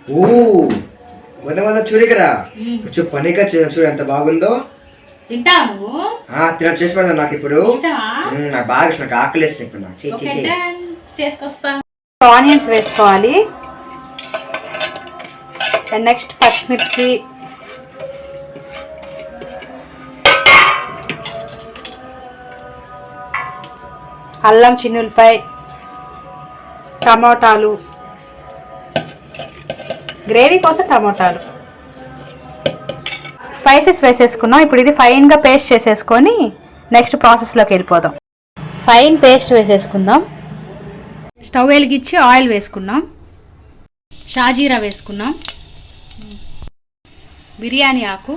ఓ వంద చూడకరా కొంచెం పనిగా చూడు ఎంత బాగుందో. తింటా నువ్వు? తినట్టు చేసి పెడతాను నాకు ఇప్పుడు. నాకు బాగా ఇష్టం, నాకు ఆకలి వేస్తుంది ఇప్పుడు. నాకు చేసుకొస్తా. ఆనియన్స్ వేసుకోవాలి అండ్ నెక్స్ట్ పచ్చిమిర్చి, అల్లం చిన్నులపై, టమోటాలు, గ్రేవీ కోసం టమోటాలు, స్పైసెస్ వేసేసుకున్నాం. ఇప్పుడు ఇది ఫైన్గా పేస్ట్ చేసేసుకొని నెక్స్ట్ ప్రాసెస్లోకి వెళ్ళిపోదాం. ఫైన్ పేస్ట్ వేసేసుకుందాం. స్టవ్ వెలిగించి ఆయిల్ వేసుకున్నాం, షాజీరా వేసుకున్నాం, బిర్యానీ ఆకు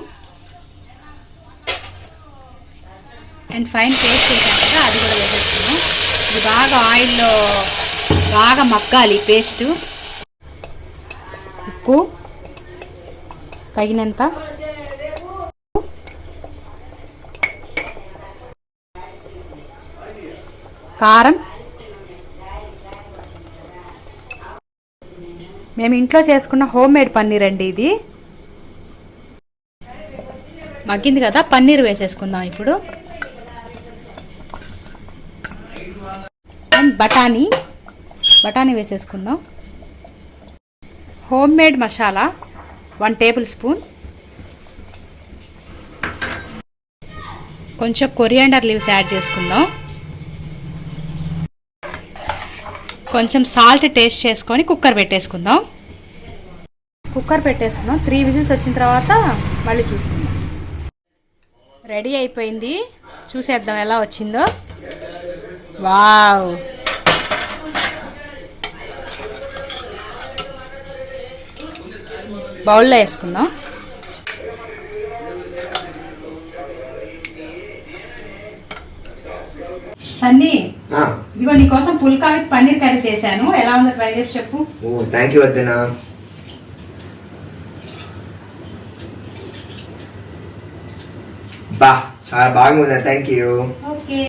అండ్ ఫైన్ పేస్ట్ అది కూడా వేసేసుకున్నాం. ఇది బాగా ఆయిల్లో బాగా మగ్గాలి పేస్ట్. ఉప్పు తగినంత, కారం. మేము ఇంట్లో చేసుకున్న హోమ్ మేడ్ పన్నీర్ అండి ఇది. మగ్గింది కదా, పన్నీర్ వేసేసుకుందాం ఇప్పుడు. అండ్ బఠానీ వేసేసుకుందాం. Home made masala 1 table spoon, కొంచెం కొరియాండర్ లీవ్స్ యాడ్ చేసుకుందాం. కొంచెం సాల్ట్ టేస్ట్ చేసుకొని కుక్కర్ పెట్టేసుకుందాం. 3 విజిల్స్ వచ్చిన తర్వాత మళ్ళీ చూసుకుందాం. రెడీ అయిపోయింది, చూసేద్దాం ఎలా వచ్చిందో. వావ్, బౌల్లో వేసుకుందాం. సన్నీ, ఇదిగో నీకోసం పుల్కా విత్ పన్నీర్ కర్రీ చేశాను. ఎలా ఉందో ట్రై చేసి చెప్పు. థ్యాంక్ యూ వద్దనా. చాలా బాగుంది, థ్యాంక్ యూ. ఓకే.